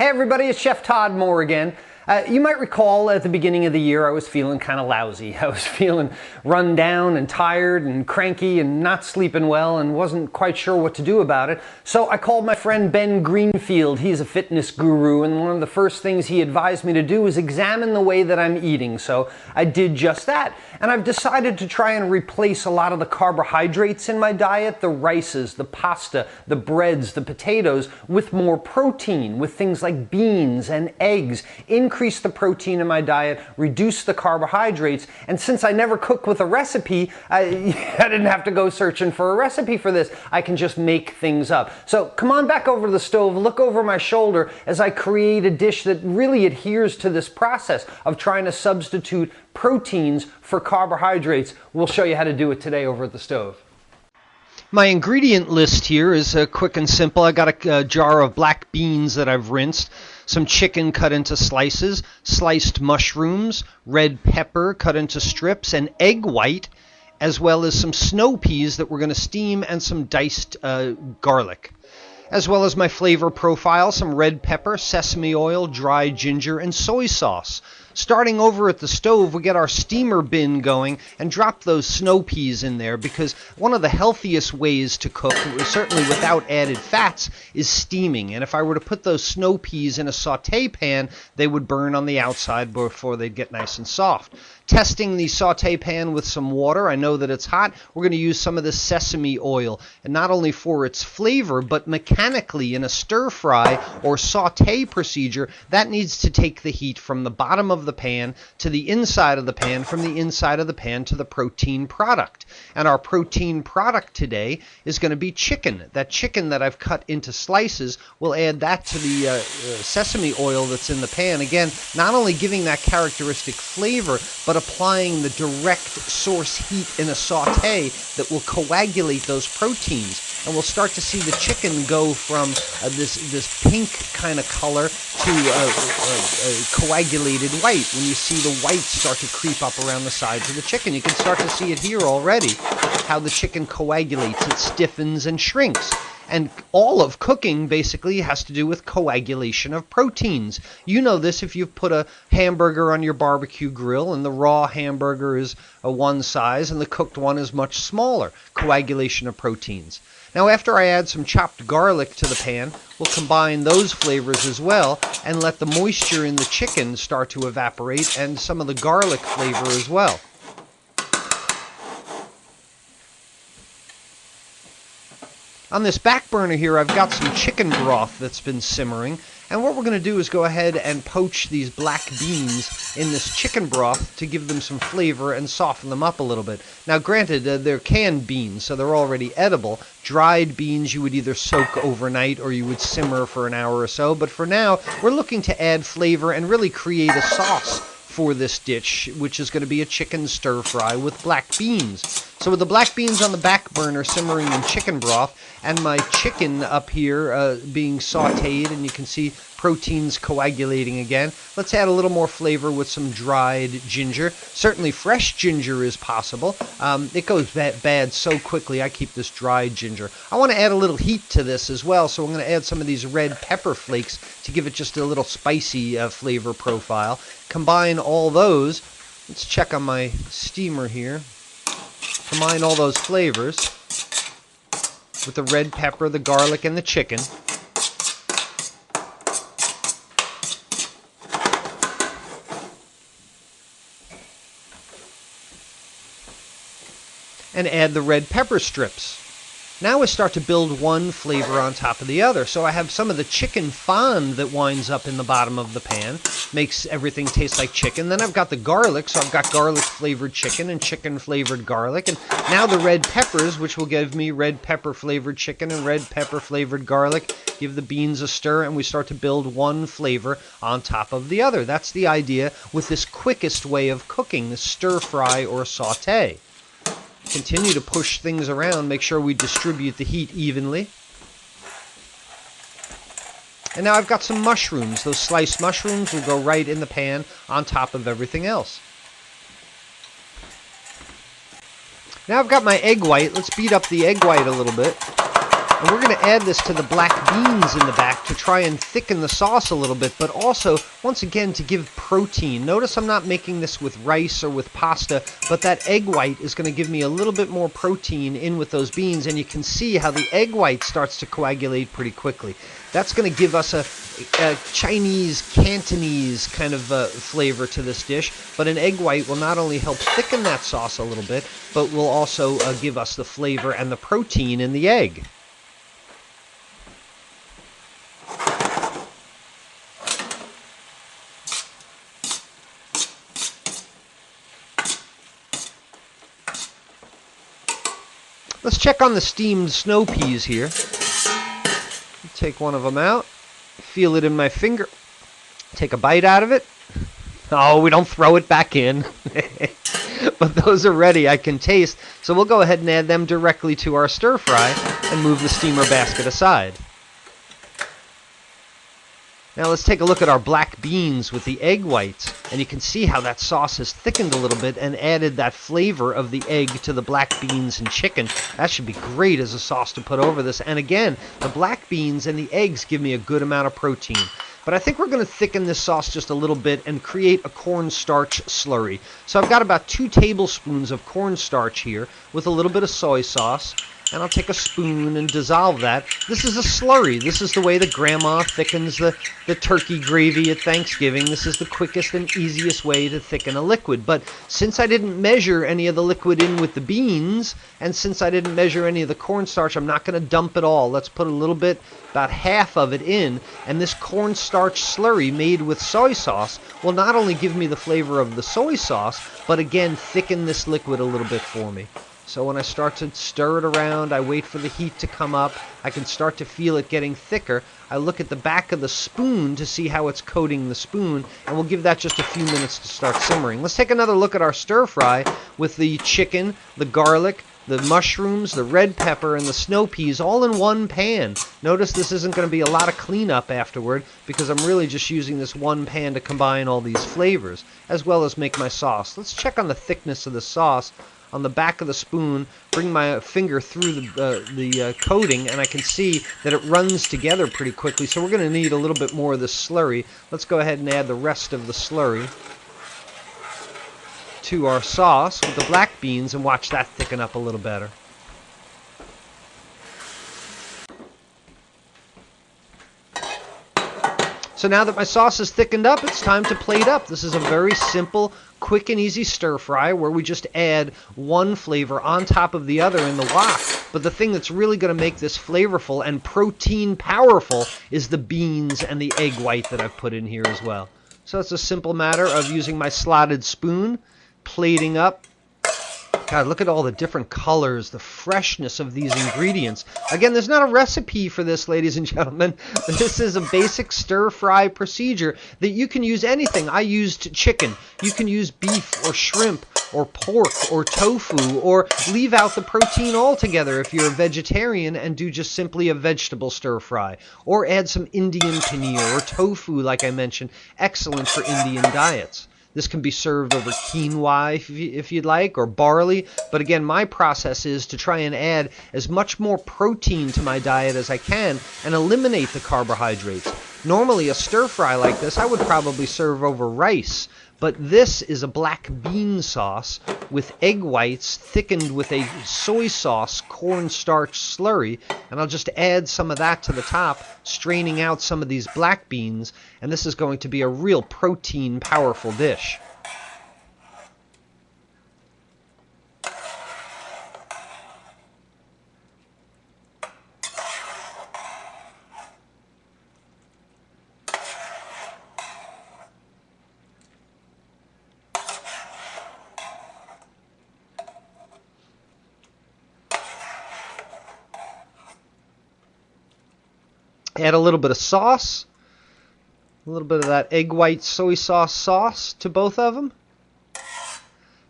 Hey everybody, it's Chef Todd Moore again. You might recall at the beginning of the year I was feeling kind of lousy. I was feeling run down and tired and cranky and not sleeping well and wasn't quite sure what to do about it. So I called my friend Ben Greenfield. He's a fitness guru, and one of the first things he advised me to do is examine the way that I'm eating. So I did just that. And I've decided to try and replace a lot of the carbohydrates in my diet, the rices, the pasta, the breads, the potatoes, with more protein, with things like beans and eggs. Increase the protein in my diet, reduce the carbohydrates, and since I never cook with a recipe, I didn't have to go searching for a recipe for this. I can just make things up. So come on back over to the stove, look over my shoulder as I create a dish that really adheres to this process of trying to substitute proteins for carbohydrates. We'll show you how to do it today over at the stove. My ingredient list here is quick and simple. I got a jar of black beans that I've rinsed, some chicken cut into slices, sliced mushrooms, red pepper cut into strips, an egg white, as well as some snow peas that we're going to steam, and some diced garlic. As well as my flavor profile, some red pepper, sesame oil, dry ginger, and soy sauce. Starting over at the stove, we get our steamer bin going and drop those snow peas in there, because one of the healthiest ways to cook, certainly without added fats, is steaming. And if I were to put those snow peas in a saute pan, they would burn on the outside before they'd get nice and soft. Testing the saute pan with some water, I know that it's hot. We're going to use some of the sesame oil, and not only for its flavor, but mechanically in a stir fry or saute procedure, that needs to take the heat from the bottom of the pan to the inside of the pan, from the inside of the pan to the protein product. And our protein product today is going to be chicken. That chicken that I've cut into slices, we'll add that to the sesame oil that's in the pan. Again, not only giving that characteristic flavor, but applying the direct source heat in a saute that will coagulate those proteins. And we'll start to see the chicken go from this pink kind of color to coagulated white. When you see the white start to creep up around the sides of the chicken, you can start to see it here already, how the chicken coagulates, it stiffens and shrinks. And all of cooking basically has to do with coagulation of proteins. You know this if you've put a hamburger on your barbecue grill and the raw hamburger is one size and the cooked one is much smaller. Coagulation of proteins. Now after I add some chopped garlic to the pan, we'll combine those flavors as well and let the moisture in the chicken start to evaporate and some of the garlic flavor as well. On this back burner here, I've got some chicken broth that's been simmering, and what we're going to do is go ahead and poach these black beans in this chicken broth to give them some flavor and soften them up a little bit. Now granted, they're canned beans, so they're already edible. Dried beans you would either soak overnight or you would simmer for an hour or so, but for now, we're looking to add flavor and really create a sauce for this dish, which is going to be a chicken stir fry with black beans. So with the black beans on the back burner simmering in chicken broth and my chicken up here being sauteed, and you can see proteins coagulating again, let's add a little more flavor with some dried ginger. Certainly fresh ginger is possible. It goes bad so quickly. I keep this dried ginger. I want to add a little heat to this as well, so I'm going to add some of these red pepper flakes to give it just a little spicy flavor profile. Combine all those. Let's check on my steamer here. Combine all those flavors with the red pepper, the garlic, and the chicken. And add the red pepper strips. Now we start to build one flavor on top of the other. So I have some of the chicken fond that winds up in the bottom of the pan, makes everything taste like chicken. Then I've got the garlic, so I've got garlic flavored chicken and chicken flavored garlic. And now the red peppers, which will give me red pepper flavored chicken and red pepper flavored garlic. Give the beans a stir, and we start to build one flavor on top of the other. That's the idea with this quickest way of cooking, the stir fry or saute. Continue to push things around, make sure we distribute the heat evenly. And now I've got some mushrooms. Those sliced mushrooms will go right in the pan on top of everything else. Now I've got my egg white. Let's beat up the egg white a little bit. And we're going to add this to the black beans in the back to try and thicken the sauce a little bit, but also, once again, to give protein. Notice I'm not making this with rice or with pasta, but that egg white is going to give me a little bit more protein in with those beans, and you can see how the egg white starts to coagulate pretty quickly. That's going to give us a Chinese, Cantonese kind of flavor to this dish, but an egg white will not only help thicken that sauce a little bit, but will also give us the flavor and the protein in the egg. Let's check on the steamed snow peas here. Take one of them out, feel it in my finger, take a bite out of it. Oh, we don't throw it back in. But those are ready, I can taste. So we'll go ahead and add them directly to our stir fry and move the steamer basket aside. Now let's take a look at our black beans with the egg whites, and you can see how that sauce has thickened a little bit and added that flavor of the egg to the black beans and chicken. That should be great as a sauce to put over this. And again, the black beans and the eggs give me a good amount of protein. But I think we're going to thicken this sauce just a little bit and create a cornstarch slurry. So I've got about 2 tablespoons of cornstarch here with a little bit of soy sauce. And I'll take a spoon and dissolve that. This is a slurry. This is the way that Grandma thickens the turkey gravy at Thanksgiving. This is the quickest and easiest way to thicken a liquid. But since I didn't measure any of the liquid in with the beans, and since I didn't measure any of the cornstarch, I'm not going to dump it all. Let's put a little bit, about half of it in. And this cornstarch slurry made with soy sauce will not only give me the flavor of the soy sauce, but again, thicken this liquid a little bit for me. So when I start to stir it around, I wait for the heat to come up. I can start to feel it getting thicker. I look at the back of the spoon to see how it's coating the spoon, and we'll give that just a few minutes to start simmering. Let's take another look at our stir fry with the chicken, the garlic, the mushrooms, the red pepper, and the snow peas all in one pan. Notice this isn't going to be a lot of cleanup afterward because I'm really just using this one pan to combine all these flavors, as well as make my sauce. Let's check on the thickness of the sauce. On the back of the spoon, bring my finger through the coating, and I can see that it runs together pretty quickly, so we're going to need a little bit more of this slurry. Let's go ahead and add the rest of the slurry to our sauce with the black beans and watch that thicken up a little better. So now that my sauce is thickened up, it's time to plate up. This is a very simple, quick and easy stir fry where we just add one flavor on top of the other in the wok. But the thing that's really going to make this flavorful and protein powerful is the beans and the egg white that I've put in here as well. So it's a simple matter of using my slotted spoon, plating up. God, look at all the different colors, the freshness of these ingredients. Again, there's not a recipe for this, ladies and gentlemen. This is a basic stir-fry procedure that you can use anything. I used chicken. You can use beef or shrimp or pork or tofu, or leave out the protein altogether if you're a vegetarian and do just simply a vegetable stir-fry. Or add some Indian paneer or tofu, like I mentioned. Excellent for Indian diets. This can be served over quinoa if you'd like, or barley. But again, my process is to try and add as much more protein to my diet as I can and eliminate the carbohydrates. Normally, a stir fry like this, I would probably serve over rice. But this is a black bean sauce with egg whites thickened with a soy sauce cornstarch slurry. And I'll just add some of that to the top, straining out some of these black beans. And this is going to be a real protein powerful dish. Add a little bit of sauce, a little bit of that egg white soy sauce to both of them.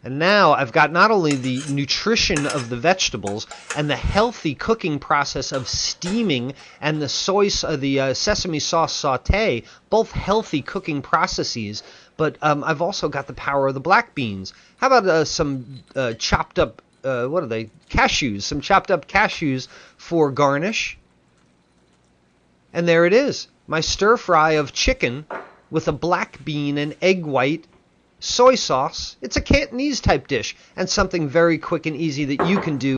And now I've got not only the nutrition of the vegetables and the healthy cooking process of steaming and the sesame sauce saute, both healthy cooking processes, but I've also got the power of the black beans. How about some chopped up what are they? Cashews, some chopped up cashews for garnish. And there it is, my stir fry of chicken with a black bean and egg white soy sauce. It's a Cantonese type dish and something very quick and easy that you can do